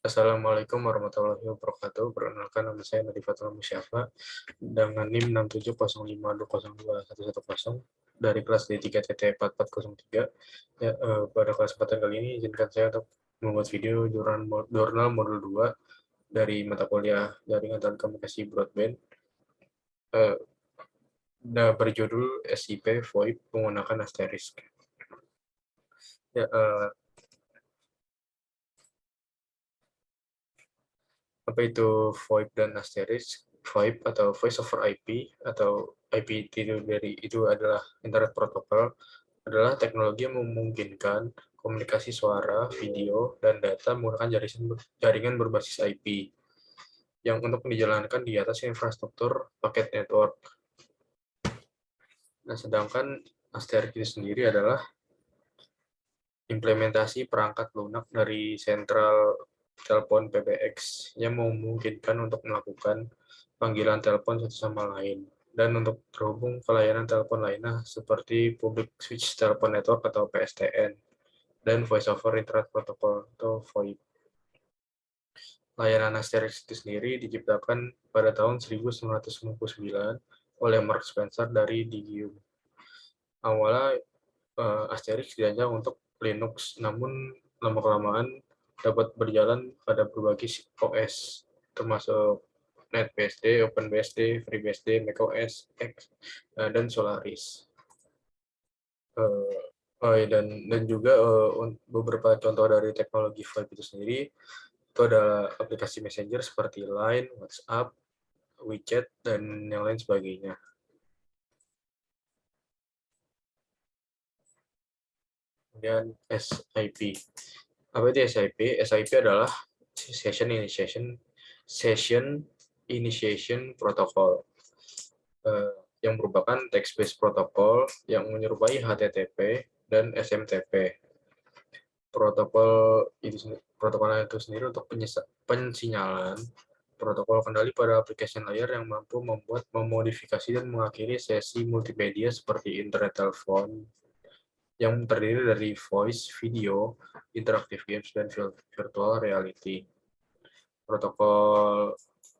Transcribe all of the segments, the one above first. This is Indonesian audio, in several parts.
Assalamualaikum warahmatullahi wabarakatuh. Perkenalkan nama saya Nadi Fatul Musyafa dengan NIM 67052021110 dari kelas D3TT4403. Ya, pada kesempatan kali ini izinkan saya untuk membuat video jurnal modul 2 dari mata kuliah Jaringan dan Komunikasi Broadband berjudul SIP VoIP menggunakan asterisk. Ya, apa itu VoIP dan asterisk? VoIP atau Voice over IP atau IP itu adalah internet protokol, adalah teknologi yang memungkinkan komunikasi suara, video, dan data menggunakan jaringan berbasis IP yang untuk dijalankan di atas infrastruktur paket network. Nah, sedangkan asterisk itu sendiri adalah implementasi perangkat lunak dari sentral telepon PBX yang memungkinkan untuk melakukan panggilan telepon satu sama lain dan untuk terhubung ke layanan telepon lainnya seperti Public Switch Telepon Network atau PSTN dan Voice over Internet Protocol atau VoIP. Layanan asterisk itu sendiri diciptakan pada tahun 1999 oleh Mark Spencer dari Digium. Awalnya asterisk dirancang untuk Linux, namun lama-kelamaan dapat berjalan pada berbagai OS, termasuk NetBSD, OpenBSD, FreeBSD, macOS X, dan Solaris. Dan juga beberapa contoh dari teknologi VoIP itu sendiri itu adalah aplikasi Messenger seperti Line, WhatsApp, WeChat, dan yang lain sebagainya. Kemudian SIP. Apa itu SIP? SIP adalah Session Initiation Protocol, yang merupakan text-based protokol yang menyerupai HTTP dan SMTP. Protokol itu sendiri untuk pensinyalan protokol kendali pada application layer yang mampu memodifikasi dan mengakhiri sesi multimedia seperti internet telepon yang terdiri dari voice, video, interactive games, dan virtual reality. Protokol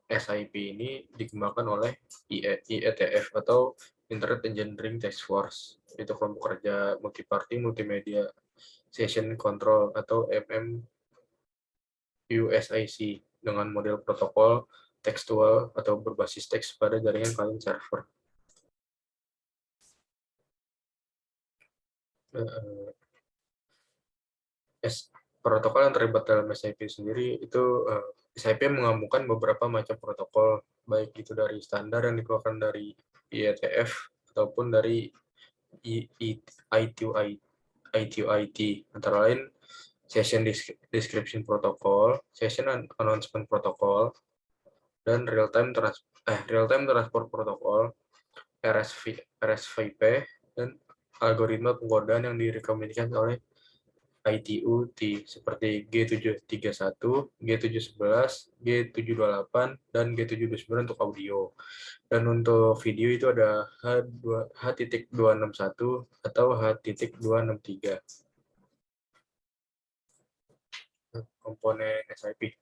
SIP ini dikembangkan oleh IETF atau Internet Engineering Task Force, itu kelompok kerja multiparty multimedia session control atau MMUSIC dengan model protokol tekstual atau berbasis teks pada jaringan client server. Protokol yang terlibat dalam SIP sendiri itu SIP menggabungkan beberapa macam protokol, baik itu dari standar yang dikeluarkan dari IETF ataupun dari ITU-IT, antara lain Session Description Protocol, Session Announcement Protocol, dan Real-Time Transport Protocol, RSVP, dan algoritma pengkodaan yang direkomendasikan oleh ITU-T seperti G731, G711, G728, dan G729 untuk audio. Dan untuk video itu ada H.261 atau H.263. Komponen SIP.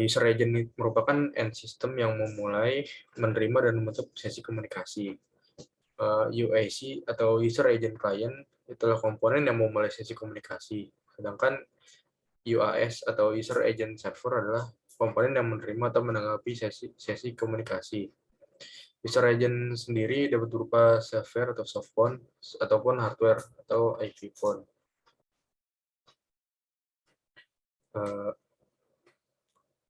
User agent merupakan end system yang memulai, menerima, dan membentuk sesi komunikasi. UAC atau User Agent Client itulah komponen yang memulai sesi komunikasi. Sedangkan UAS atau User Agent Server adalah komponen yang menerima atau menanggapi sesi komunikasi. User agent sendiri dapat berupa software atau softphone ataupun hardware atau IP phone.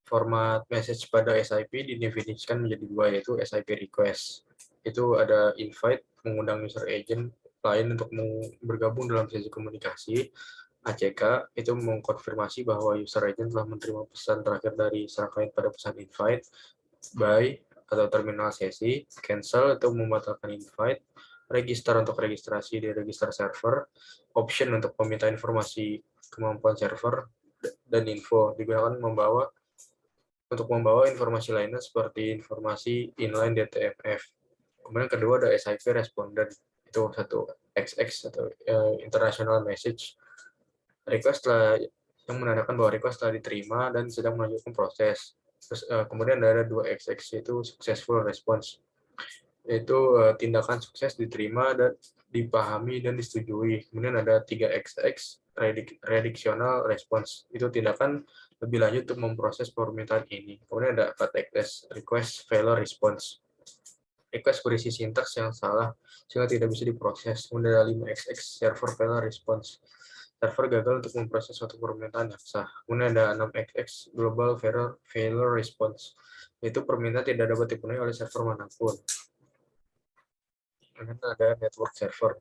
Format message pada SIP didefinisikan menjadi dua, yaitu SIP request. Itu ada invite, mengundang user agent lain untuk bergabung dalam sesi komunikasi. ACK itu mengkonfirmasi bahwa user agent telah menerima pesan terakhir dari server pada pesan invite. By atau terminal sesi. Cancel itu membatalkan invite. Register untuk registrasi di register server. Option untuk meminta informasi kemampuan server. Dan info digunakan untuk membawa informasi lainnya seperti informasi inline DTMF. Kemudian kedua ada SIP respondent, itu satu XX atau international message. Request telah yang menandakan bahwa request telah diterima dan sedang melanjutkan proses. Terus, kemudian ada 2XX, yaitu successful response, yaitu tindakan sukses diterima dan dipahami dan disetujui. Kemudian ada 3XX, redactional response, itu tindakan lebih lanjut untuk memproses permintaan ini. Kemudian ada 4XX, request failure response, request berisi sintaks yang salah sehingga tidak bisa diproses. Kemudian ada 5XX, server failure response, server gagal untuk memproses suatu permintaan yang sah. Kemudian ada 6XX, global failure response, yaitu permintaan tidak dapat dipenuhi oleh server manapun. Kemudian ada network server.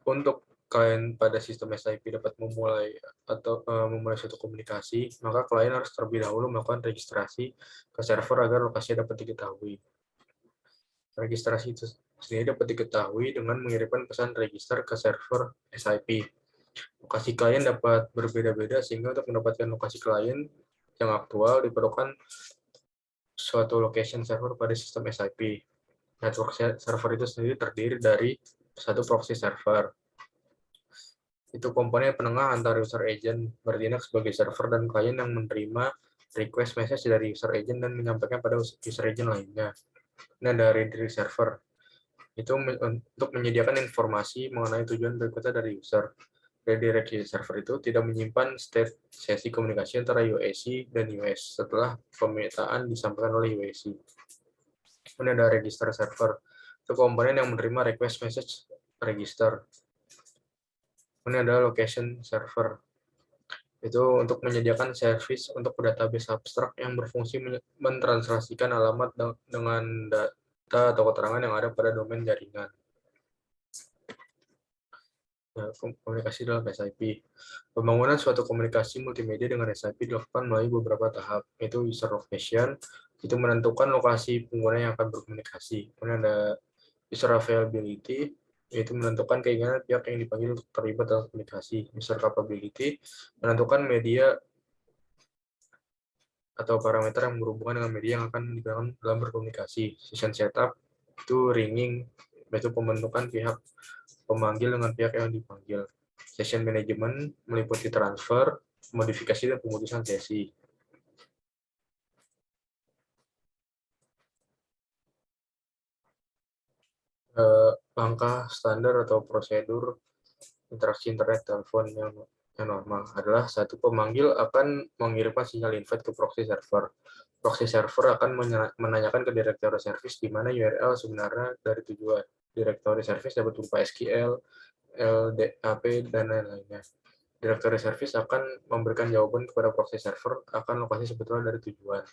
Untuk klien pada sistem SIP dapat memulai suatu komunikasi, maka klien harus terlebih dahulu melakukan registrasi ke server agar lokasinya dapat diketahui. Registrasi itu sendiri dapat diketahui dengan mengirimkan pesan register ke server SIP. Lokasi klien dapat berbeda-beda, sehingga untuk mendapatkan lokasi klien yang aktual diperlukan suatu location server pada sistem SIP. Network server itu sendiri terdiri dari satu proxy server. Itu komponen penengah antara user agent bertindak sebagai server dan klien yang menerima request message dari user agent dan menyampaikan pada user agent lainnya. Ini ada redirect server. Itu untuk menyediakan informasi mengenai tujuan berikutnya dari user. Redirect server itu tidak menyimpan state sesi komunikasi antara UAC dan US setelah permintaan disampaikan oleh UAC. Kemudian ada register server. Itu komponen yang menerima request message register. Kemudian ada location server. Itu untuk menyediakan service untuk database abstrak yang berfungsi mentranslasikan alamat dengan data atau keterangan yang ada pada domain jaringan. Komunikasi dalam SIP. Pembangunan suatu komunikasi multimedia dengan SIP dilakukan melalui beberapa tahap, yaitu user location, itu menentukan lokasi pengguna yang akan berkomunikasi. Kemudian ada user availability, yaitu menentukan keinginan pihak yang dipanggil untuk terlibat dalam komunikasi. User capability, menentukan media atau parameter yang berhubungan dengan media yang akan digunakan dalam berkomunikasi. Session setup, itu ringing, yaitu pembentukan pihak pemanggil dengan pihak yang dipanggil. Session management meliputi transfer, modifikasi, dan pemutusan sesi. Langkah standar atau prosedur interaksi internet telepon yang normal adalah satu, pemanggil akan mengirimkan sinyal invite ke proxy server. Proxy server akan menanyakan ke directory service di mana URL sebenarnya dari tujuan. Directory service dapat berupa SQL, LDAP, dan lain-lainnya. Directory service akan memberikan jawaban kepada proxy server akan lokasi sebetulnya dari tujuan.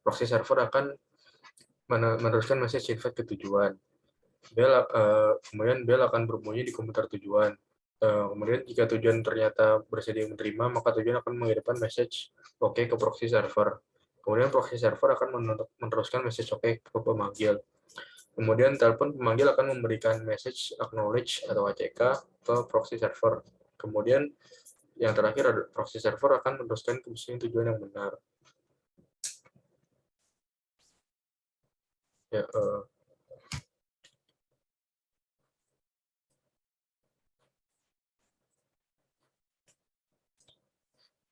Proxy server akan meneruskan message invite ke tujuan. Kemudian bell akan berbunyi di komputer tujuan. Kemudian jika tujuan ternyata bersedia menerima, maka tujuan akan mengirimkan message OK ke proxy server. Kemudian proxy server akan meneruskan message OK ke pemanggil. Kemudian telepon pemanggil akan memberikan message acknowledge atau ACK ke proxy server. Kemudian yang terakhir, proxy server akan meneruskan ke tujuan yang benar. Ya,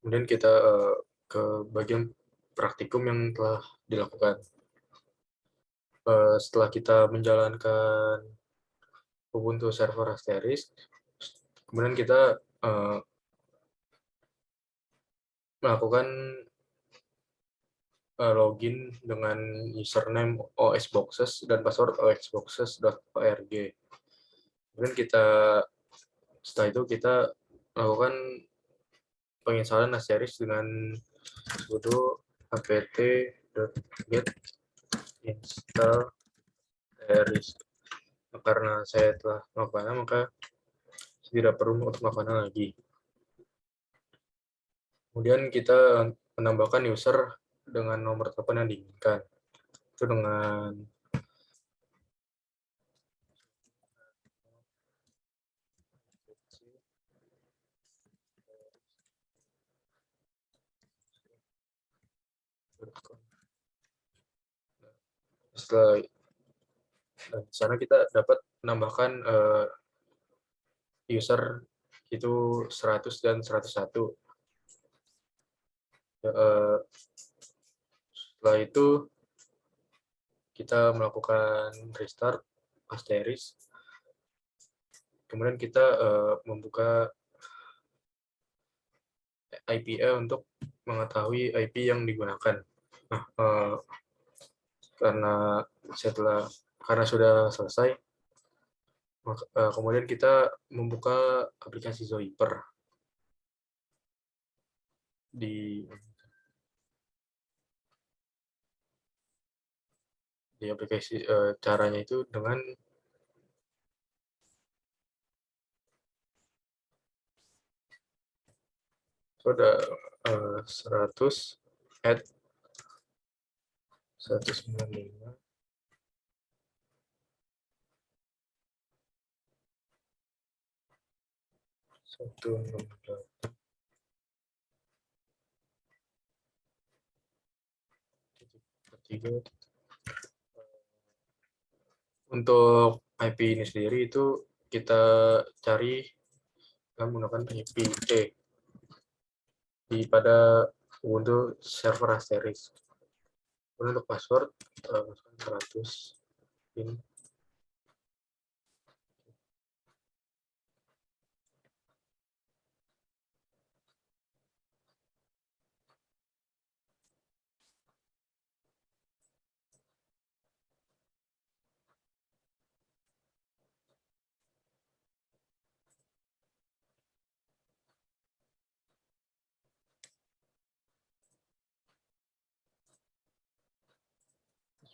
kemudian kita ke bagian praktikum yang telah dilakukan. Setelah kita menjalankan Ubuntu Server Asterisk, kemudian kita melakukan login dengan username osboxes dan password osboxes.org. Kemudian setelah itu kita melakukan penginstalan Asterisk dengan sudo apt.get install Asterisk. Karena saya telah melakukannya, maka tidak perlu untuk melakukannya lagi. Kemudian kita menambahkan user dengan nomor telepon yang diinginkan. Itu dengan setelah di sana kita dapat menambahkan user itu 100 dan 101. Setelah itu kita melakukan restart asterisk, kemudian kita membuka IPA untuk mengetahui IP yang digunakan. Nah, karena sudah selesai, kemudian kita membuka aplikasi Zoiper di aplikasi. Caranya itu dengan ada 100 add 195 168 3. Untuk IP ini sendiri itu kita cari menggunakan IP pada Ubuntu server asterisk. Untuk password kita masukkan 100 pin.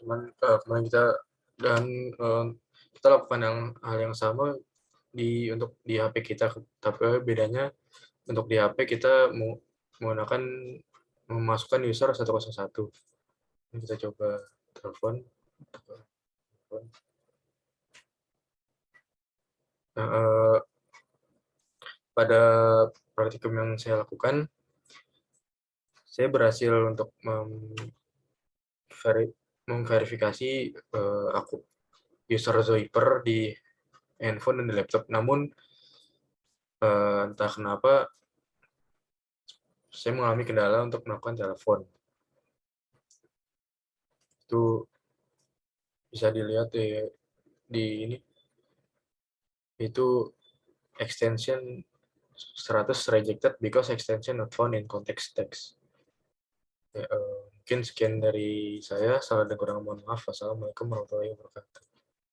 Kemudian kita lakukan hal yang sama untuk di HP kita, tapi bedanya untuk di HP kita menggunakan memasukkan user 101. Ini kita coba telepon. Nah, pada praktikum yang saya lakukan, saya berhasil untuk memverifikasi akun user Zoiper di handphone dan di laptop. Namun entah kenapa saya mengalami kendala untuk melakukan telepon. Itu bisa dilihat di ini, itu extension 100 rejected because extension not found in context text. Ya, mungkin sekian dari saya. Salah dan kurang mohon maaf. Wassalamualaikum warahmatullahi wabarakatuh.